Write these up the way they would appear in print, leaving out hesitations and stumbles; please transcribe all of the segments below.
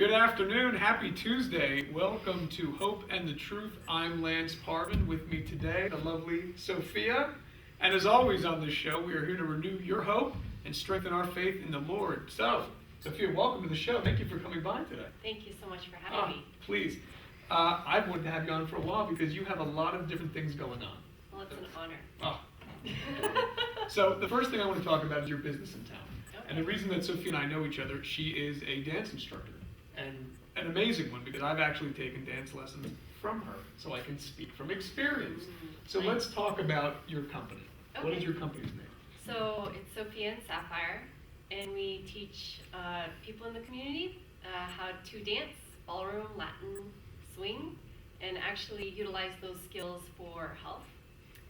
Good afternoon, happy Tuesday. Welcome to Hope and the Truth. I'm Lance Parvin. With me today, the lovely Sophia. And as always on this show, we are here to renew your hope and strengthen our faith in the Lord. So, Sophia, welcome to the show. Thank you for coming by today. Thank you so much for having me. Please. I've wanted to have you on for a while because you have a lot of different things going on. Well, it's an honor. Oh. So the first thing I want to talk about is your business in town. Okay. And the reason that Sophia and I know each other, she is a dance instructor. And an amazing one because I've actually taken dance lessons from her, so I can speak from experience. So Nice. let's talk about your company. What is Okay. your company's name? So it's Sophia and Sapphire, and we teach people in the community how to dance, ballroom, Latin, swing, and actually utilize those skills for health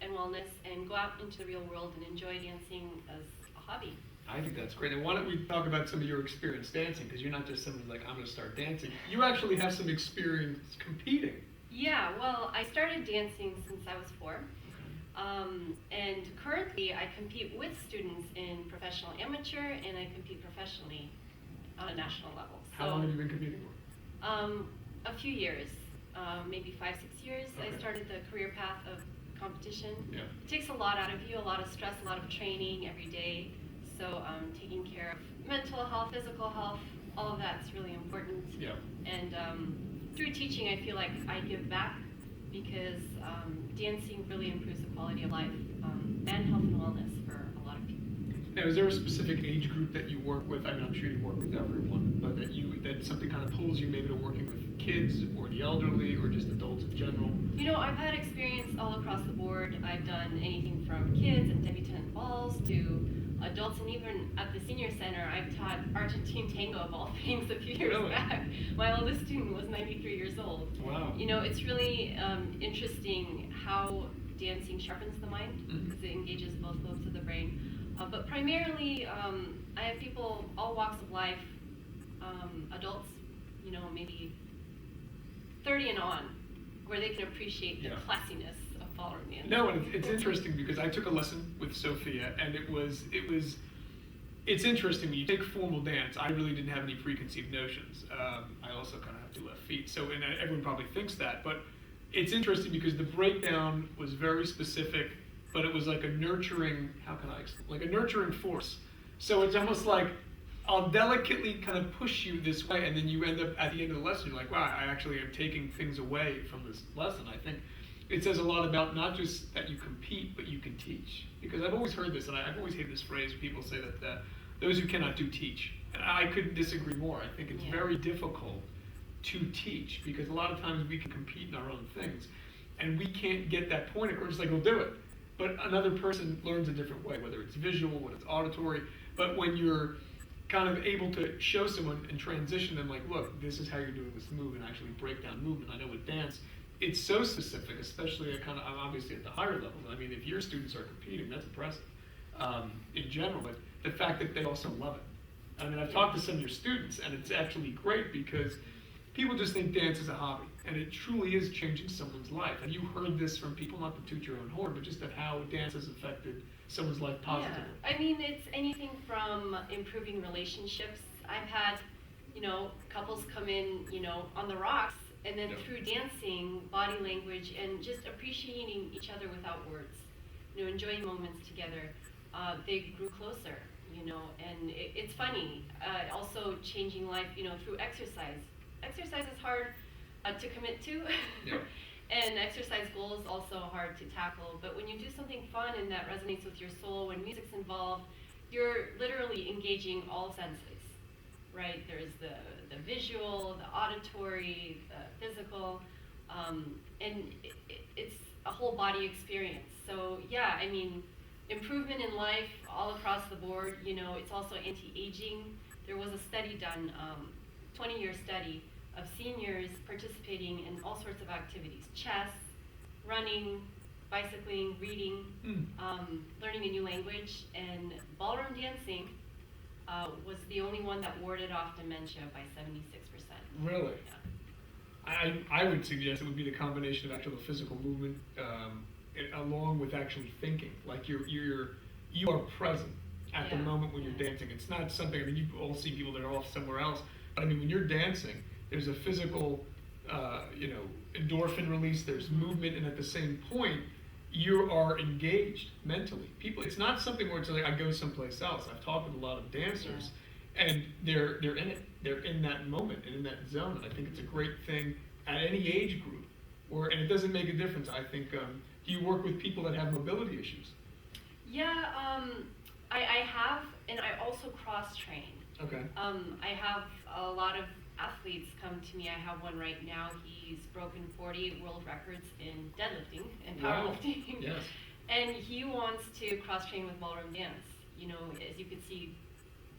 and wellness and go out into the real world and enjoy dancing as a hobby. I think that's great. And why don't we talk about some of your experience dancing? Because you're not just someone who's like, I'm going to start dancing. You actually have some experience competing. Yeah, well, I started dancing since I was 4. And currently I compete with students in professional amateur, and I compete professionally on a national level. How long have you been competing for? A few years, maybe 5-6 years. Okay. I started the career path of competition. Yeah. It takes a lot out of you, a lot of stress, a lot of training every day. So taking care of mental health, physical health, all of that's really important. Yeah. And through teaching, I feel like I give back because dancing really improves the quality of life and health and wellness for a lot of people. Now, is there a specific age group that you work with? I mean, I'm sure you work with everyone, but that something kind of pulls you maybe to working with kids or the elderly or just adults in general? You know, I've had experience all across the board. I've done anything from kids and debutante balls to adults, and even at the senior center, I've taught Argentine tango of all things a few years Really? back. My oldest student was 93 years old. Wow. You know, it's really interesting how dancing sharpens the mind because it engages both lobes of the brain. But primarily, I have people all walks of life, adults, you know, maybe 30 and on, where they can appreciate the Yeah. classiness of ballroom dance. No, and it's interesting because I took a lesson with Sophia, and it's interesting when you take formal dance. I really didn't have any preconceived notions. I also kind of have 2 left feet, so and everyone probably thinks that, but it's interesting because the breakdown was very specific, but it was like a nurturing. How can I explain? Like a nurturing force. So it's almost like I'll delicately kind of push you this way, and then you end up at the end of the lesson, you're like, wow, I actually am taking things away from this lesson. I think it says a lot about not just that you compete, but you can teach. Because I've always heard this, and I've always hated this phrase, people say that those who cannot do teach. And I couldn't disagree more. I think it's very difficult to teach, because a lot of times we can compete in our own things, and we can't get that point across, like, we'll do it. But another person learns a different way, whether it's visual, whether it's auditory. But when you're kind of able to show someone and transition them, like, look, this is how you're doing this move, and actually break down movement. I know with dance, it's so specific, especially I'm obviously at the higher levels. I mean, if your students are competing, that's impressive in general. But the fact that they also love it. I mean, I've talked to some of your students, and it's actually great because people just think dance is a hobby, and it truly is changing someone's life. And you heard this from people, not to toot your own horn, but just of how dance has affected someone's life positively. Yeah, I mean, it's anything from improving relationships. I've had, you know, couples come in, you know, on the rocks, and then through dancing, body language, and just appreciating each other without words, you know, enjoying moments together, they grew closer, you know, and it's funny. Also changing life, you know, through exercise. Exercise is hard to commit to. Yeah. And exercise goals also hard to tackle, but when you do something fun and that resonates with your soul, when music's involved, you're literally engaging all senses, right? There's the visual, the auditory, the physical, and it's a whole body experience. So yeah, I mean, improvement in life all across the board. You know, it's also anti-aging. There was a study done, 20-year study, of seniors participating in all sorts of activities: chess, running, bicycling, reading, learning a new language, and ballroom dancing was the only one that warded off dementia by 76%. Really? Yeah. I would suggest it would be the combination of actual physical movement along with actually thinking. Like you are present at the moment when you're dancing. It's not something, I mean, you all see people that are off somewhere else, But I mean, when you're dancing, there's a physical, endorphin release, there's movement, and at the same point, you are engaged mentally. People, it's not something where it's like I go someplace else. I've talked with a lot of dancers, and they're in it. They're in that moment and in that zone. And I think it's a great thing at any age group, and it doesn't make a difference. I think. Do you work with people that have mobility issues? Yeah, I have, and I also cross-train. Okay. I have a lot of athletes come to me. I have one right now. He's broken 48 world records in deadlifting and powerlifting. Wow. Yes. And he wants to cross-train with ballroom dance. You know, as you can see,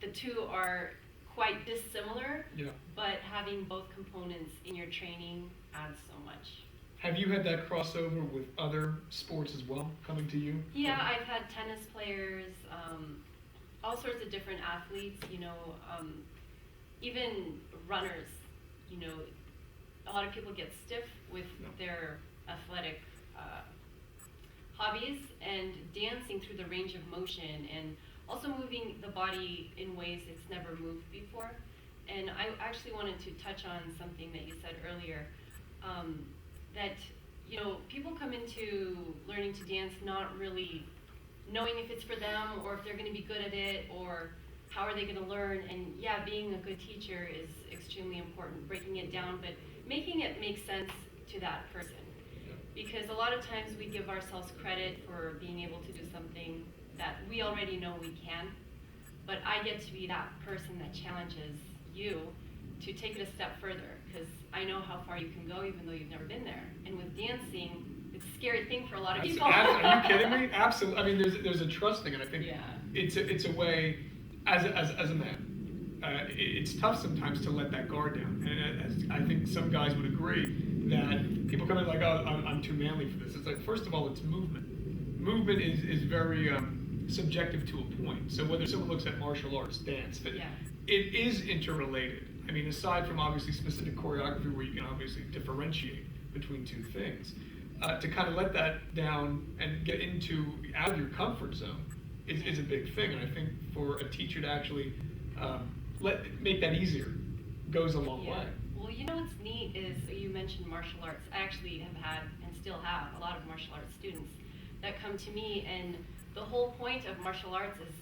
the two are quite dissimilar, but having both components in your training adds so much. Have you had that crossover with other sports as well, coming to you? Yeah, I've had tennis players, all sorts of different athletes, even runners. A lot of people get stiff with their athletic hobbies, and dancing through the range of motion and also moving the body in ways it's never moved before. And I actually wanted to touch on something that you said earlier, that people come into learning to dance not really knowing if it's for them or if they're going to be good at it or how are they going to learn. And yeah, being a good teacher is extremely important, breaking it down, but making it make sense to that person. Because a lot of times we give ourselves credit for being able to do something that we already know we can, but I get to be that person that challenges you to take it a step further, because I know how far you can go even though you've never been there. And with dancing, it's a scary thing for a lot of people. Are you kidding me? Absolutely. I mean, there's a trust thing, and I think it's a way, as a man, it's tough sometimes to let that guard down. And I think some guys would agree that people come in like, oh, I'm too manly for this. It's like, first of all, it's movement. Movement is very subjective to a point. So whether someone looks at martial arts, dance, but it is interrelated. I mean, aside from obviously specific choreography where you can obviously differentiate between two things, to kind of let that down and get out of your comfort zone is a big thing. And I think for a teacher to actually make that easier goes a long way. Well, what's neat is you mentioned martial arts. I actually have had and still have a lot of martial arts students that come to me, and the whole point of martial arts is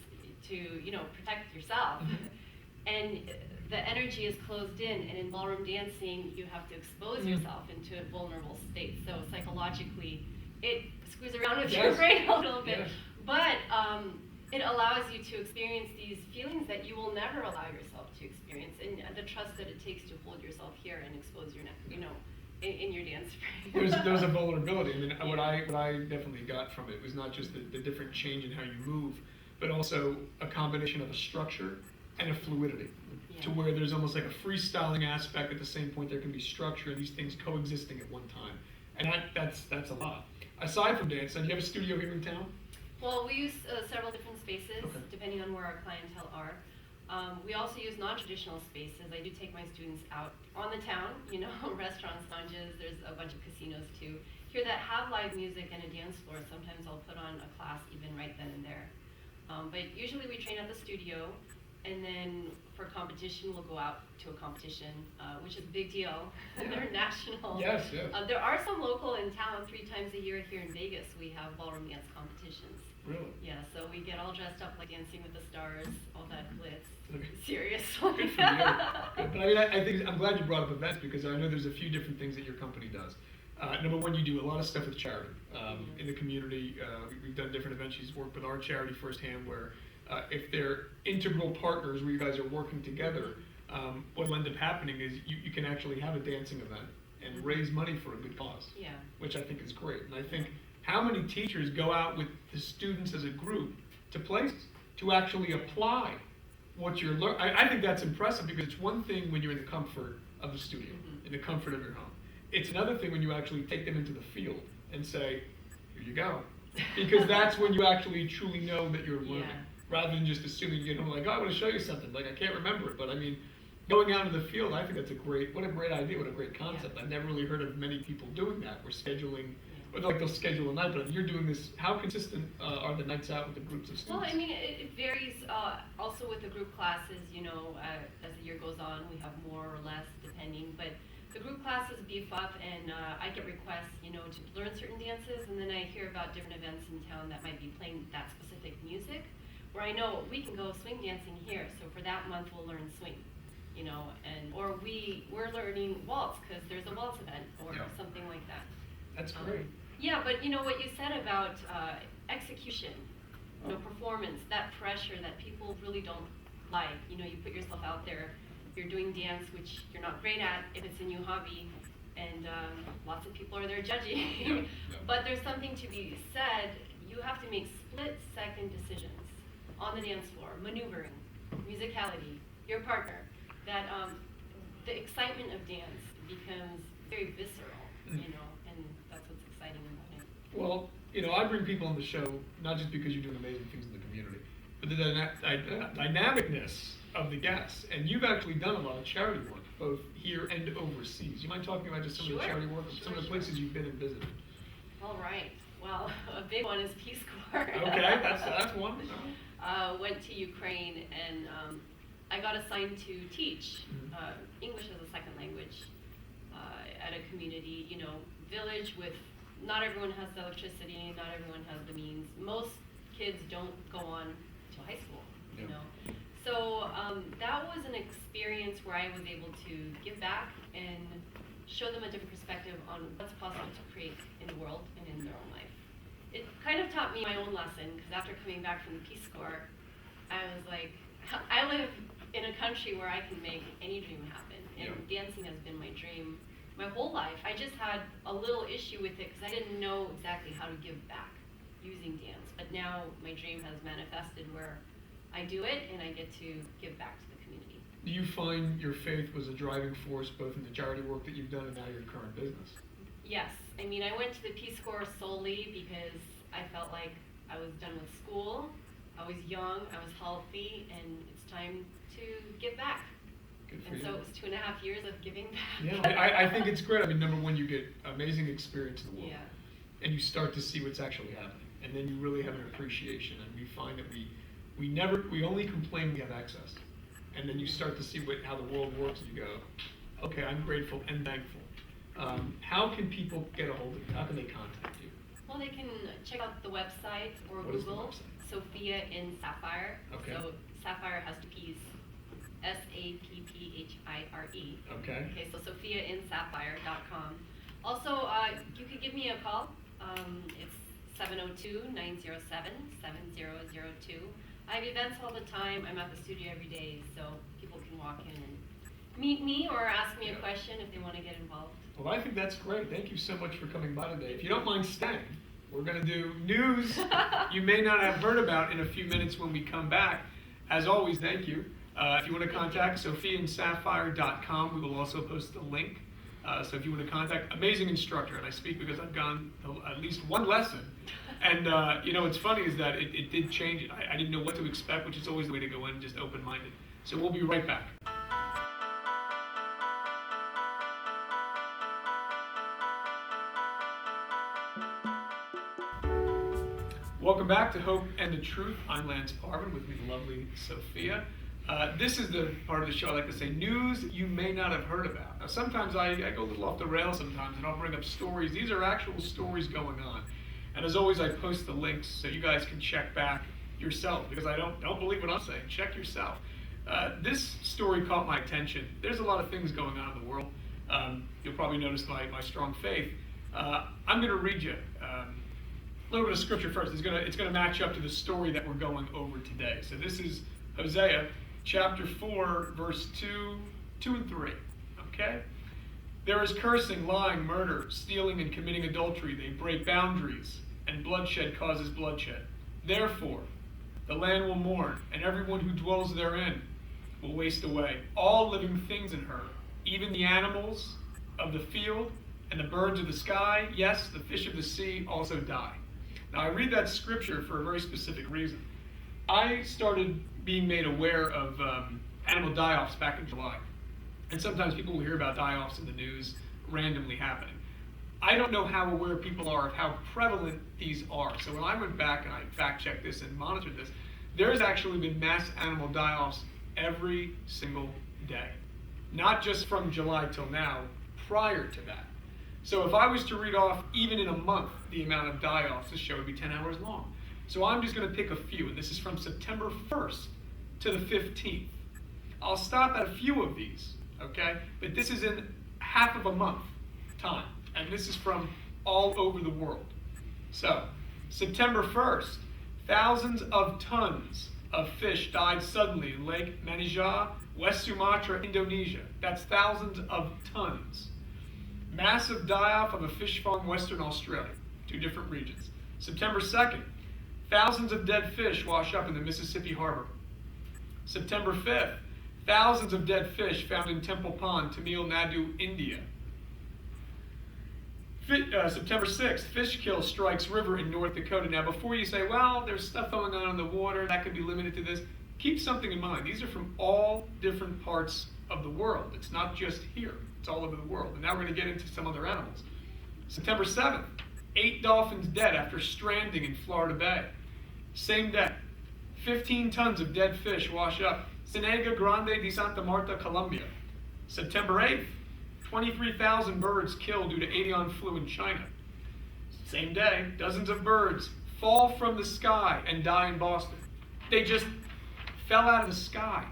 to, protect yourself. And the energy is closed in, and in ballroom dancing, you have to expose yourself into a vulnerable state. So psychologically, it screws around with your brain a little bit. But it allows you to experience these feelings that you will never allow yourself to experience, and the trust that it takes to hold yourself here and expose your neck, in your dance frame. There's a vulnerability. I mean, what I definitely got from it was not just the different change in how you move, but also a combination of a structure and a fluidity, to where there's almost like a freestyling aspect. At the same point, there can be structure and these things coexisting at one time, and that's a lot. Aside from dance, do you have a studio here in town? Well, we use several different spaces depending on where our clientele are. We also use non-traditional spaces. I do take my students out on the town, restaurants, lounges. There's a bunch of casinos too here that have live music and a dance floor. Sometimes I'll put on a class even right then and there. But usually we train at the studio, and then for competition we'll go out to a competition, which is a big deal. They're national. Yes. There are some local in town. 3 times a year here in Vegas we have ballroom dance competitions. Really? Yeah, so we get all dressed up like Dancing with the Stars, all that glitz. Seriously. Good for you. Good. But I think I'm glad you brought up events, because I know there's a few different things that your company does. Number one, you do a lot of stuff with charity in the community. We've done different events. You've worked with our charity firsthand, where if they're integral partners where you guys are working together, what will end up happening is you can actually have a dancing event and raise money for a good cause, which I think is great. And I think how many teachers go out with the students as a group to places to actually apply what you're learning? I think that's impressive, because it's one thing when you're in the comfort of the studio, in the comfort of your home. It's another thing when you actually take them into the field and say, here you go. Because that's when you actually truly know that you're learning, rather than just assuming you get home like, oh, I want to show you something. Like, I can't remember it. But I mean, going out into the field, I think that's what a great idea, what a great concept. I've never really heard of many people doing that. We're scheduling or like they'll schedule a night, but you're doing this, how consistent are the nights out with the groups of Well, students? I mean, it varies also with the group classes, as the year goes on, we have more or less depending, but the group classes beef up and I get requests, to learn certain dances, and then I hear about different events in town that might be playing that specific music, where I know we can go swing dancing here, so for that month we'll learn swing, or we're learning waltz because there's a waltz event or Yeah. something like that. That's great. Yeah, but what you said about execution, performance, that pressure that people really don't like. You put yourself out there, you're doing dance, which you're not great at if it's a new hobby, and lots of people are there judging. Yeah. But there's something to be said. You have to make split-second decisions on the dance floor, maneuvering, musicality, your partner. That the excitement of dance becomes very visceral, and that's what's exciting about it. Well, I bring people on the show, not just because you're doing amazing things in the community, but the dynamicness of the guests. And you've actually done a lot of charity work, both here and overseas. You mind talking about just some of the Sure. charity work, some of the places Sure. you've been and visited? All right. Well, a big one is Peace Corps. Okay, that's one. Went to Ukraine and I got assigned to teach English as a second language at a community, village with not everyone has the electricity, not everyone has the means. Most kids don't go on to high school, Yeah. So that was an experience where I was able to give back and show them a different perspective on what's possible to create in the world and in their own life. It kind of taught me my own lesson, because after coming back from the Peace Corps, I was like, I live in a country where I can make any dream happen, and dancing has been my dream my whole life. I just had a little issue with it because I didn't know exactly how to give back using dance, but now my dream has manifested where I do it and I get to give back to the community. Do you find your faith was a driving force both in the charity work that you've done and now your current business? Yes, I mean, I went to the Peace Corps solely because I felt like I was done with school, I was young, I was healthy, and it's time to give back. Good for And you. so it was 2.5 years of giving back. Yeah, I think it's great. I mean, number one, you get amazing experience in the world, Yeah. and you start to see what's actually happening, and then you really have an appreciation. And we find that we only complain when we have access, and then you start to see how the world works, and you go, okay, I'm grateful and thankful. How can people get a hold of you? How can they contact you? Well, they can check out the website or What is the Google website? Sophia in Sapphire. Okay. So Sapphire has two P's. Sapphire. Okay. Okay, so sophiainsapphire.com. Also, you could give me a call. It's 702-907-7002. I have events all the time. I'm at the studio every day, so people can walk in and meet me or ask me a question if they want to get involved. Well, I think that's great. Thank you so much for coming by today. If you don't mind staying, we're going to do news you may not have heard about in a few minutes when we come back. As always, thank you. If you want to contact sophiainsapphire.com, we will also post a link. So if you want to contact, amazing instructor, and I speak because I've gone to at least one lesson. And what's funny is that it did change it. I didn't know what to expect, which is always the way to go in, just open-minded. So we'll be right back. Welcome back to Hope and the Truth. I'm Lance Parvin, with me the lovely Sophia. This is the part of the show I like to say, news you may not have heard about. Now sometimes I go a little off the rails sometimes, and I'll bring up stories. These are actual stories going on. And as always, I post the links so you guys can check back yourself, because I don't believe what I'm saying. Check yourself. This story caught my attention. There's a lot of things going on in the world. You'll probably notice my strong faith. I'm going to read you a little bit of scripture first. It's going to match up to the story that we're going over today. So this is Hosea chapter 4, verse 2 and 3. Okay? There is cursing, lying, murder, stealing, and committing adultery. They break boundaries, and bloodshed causes bloodshed. Therefore, the land will mourn, and everyone who dwells therein will waste away. All living things in her, even the animals of the field and the birds of the sky, yes, the fish of the sea also die. Now, I read that scripture for a very specific reason. I started being made aware of animal die-offs back in July. And sometimes people will hear about die-offs in the news randomly happening. I don't know how aware people are of how prevalent these are. So when I went back and I fact-checked this and monitored this, there's actually been mass animal die-offs every single day. Not just from July till now, prior to that. So if I was to read off, even in a month, the amount of die-offs, this show would be 10 hours long. So I'm just going to pick a few, and this is from September 1st to the 15th. I'll stop at a few of these, okay? But this is in half of a month time, and this is from all over the world. So, September 1st, thousands of tons of fish died suddenly in Lake Manija, West Sumatra, Indonesia. That's thousands of tons. Massive die-off of a fish farm, Western Australia, 2 different regions. September 2nd, thousands of dead fish wash up in the Mississippi Harbor. September 5th, thousands of dead fish found in Temple Pond, Tamil Nadu, India. September 6th, fish kill strikes river in North Dakota. Now, before you say, well, there's stuff going on in the water, that could be limited to this, keep something in mind. These are from all different parts of the world. It's not just here. It's all over the world. And now we're going to get into some other animals. September 7th, 8 dolphins dead after stranding in Florida Bay. Same day, 15 tons of dead fish wash up. Ciénaga Grande de Santa Marta, Colombia. September 8th, 23,000 birds killed due to avian flu in China. Same day, dozens of birds fall from the sky and die in Boston. They just fell out of the sky,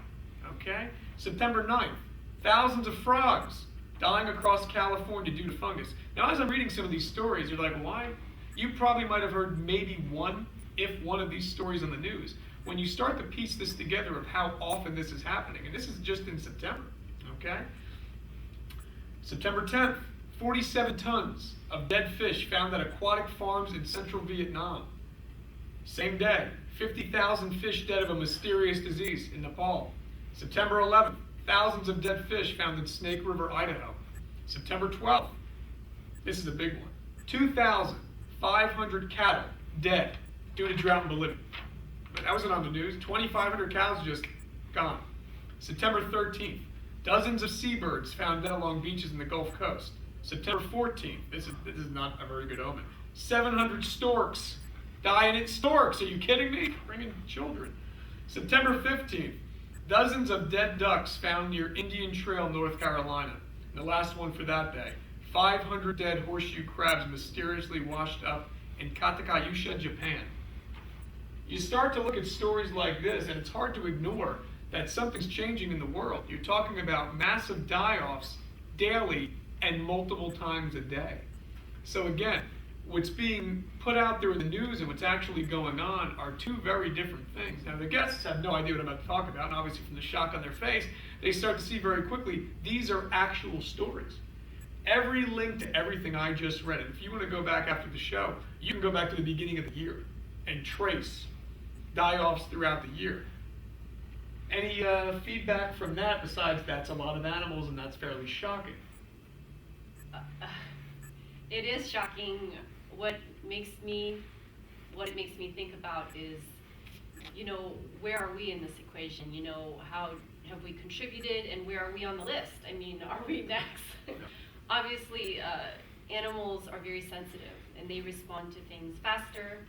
okay? September 9th, thousands of frogs dying across California due to fungus. Now, as I'm reading some of these stories, you're like, why? You probably might have heard maybe one, if one of these stories on the news. When you start to piece this together of how often this is happening, and this is just in September, okay? September 10th, 47 tons of dead fish found at aquatic farms in central Vietnam. Same day, 50,000 fish dead of a mysterious disease in Nepal. September 11th, thousands of dead fish found in Snake River, Idaho. September 12th, this is a big one, 2,500 cattle dead due to drought in Bolivia. But that wasn't on the news. 2,500 cows just gone. September 13th, dozens of seabirds found dead along beaches in the Gulf Coast. September 14th, this is not a very good omen. 700 storks die in its storks. Are you kidding me? Bringing children. September 15th, dozens of dead ducks found near Indian Trail, North Carolina. And the last one for that day, 500 dead horseshoe crabs mysteriously washed up in Katakayusha, Japan. You start to look at stories like this, and it's hard to ignore that something's changing in the world. You're talking about massive die-offs daily and multiple times a day. So again, what's being put out there in the news and what's actually going on are 2 very different things. Now, the guests have no idea what I'm about to talk about, and obviously from the shock on their face, they start to see very quickly these are actual stories. Every link to everything I just read, and if you want to go back after the show, you can go back to the beginning of the year and trace die-offs throughout the year. Any feedback from that besides that's a lot of animals and that's fairly shocking? It is shocking. What it makes me think about is, where are we in this equation? How have we contributed and where are we on the list? I mean, are we next? Obviously, animals are very sensitive and they respond to things faster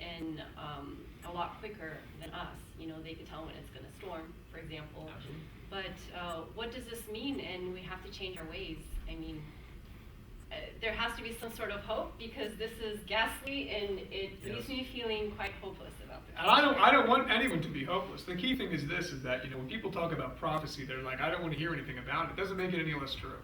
and a lot quicker than us. They could tell when it's going to storm, for example. Absolutely. But what does this mean? And we have to change our ways. I mean, there has to be some sort of hope because this is ghastly and it leaves me feeling quite hopeless about this. And I don't want anyone to be hopeless. The key thing is this, is that, when people talk about prophecy, they're like, I don't want to hear anything about it. It doesn't make it any less true.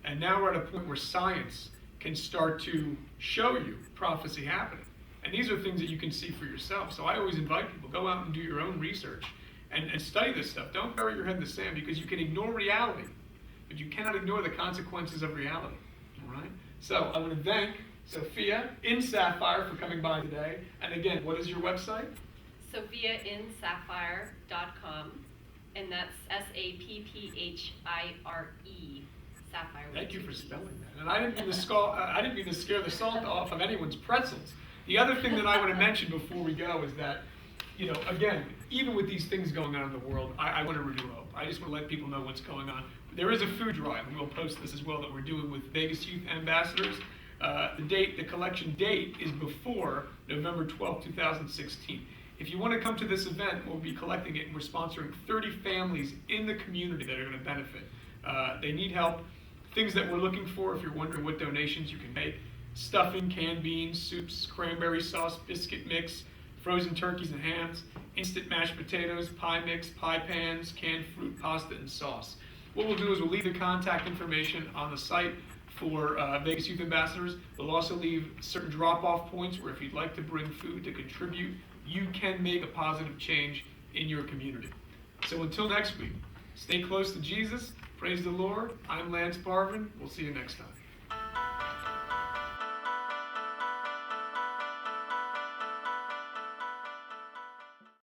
And now we're at a point where science can start to show you prophecy happening. And these are things that you can see for yourself. So I always invite people, go out and do your own research and study this stuff. Don't bury your head in the sand because you can ignore reality, but you cannot ignore the consequences of reality. All right? So I want to thank Sophia in Sapphire for coming by today. And again, what is your website? SophiaInSapphire.com, and that's SAPPHIRE. Sapphire. Thank you for spelling that. And I didn't mean to scare the salt off of anyone's pretzels. The other thing that I want to mention before we go is that, again, even with these things going on in the world, I want to renew hope. I just want to let people know what's going on. There is a food drive, and we'll post this as well, that we're doing with Vegas Youth Ambassadors. The collection date is before November 12, 2016. If you want to come to this event, we'll be collecting it, and we're sponsoring 30 families in the community that are going to benefit. They need help. Things that we're looking for, if you're wondering what donations you can make: stuffing, canned beans, soups, cranberry sauce, biscuit mix, frozen turkeys and hams, instant mashed potatoes, pie mix, pie pans, canned fruit, pasta, and sauce. What we'll do is we'll leave the contact information on the site for Vegas Youth Ambassadors. We'll also leave certain drop-off points where if you'd like to bring food to contribute, you can make a positive change in your community. So until next week, stay close to Jesus. Praise the Lord. I'm Lance Parvin. We'll see you next time.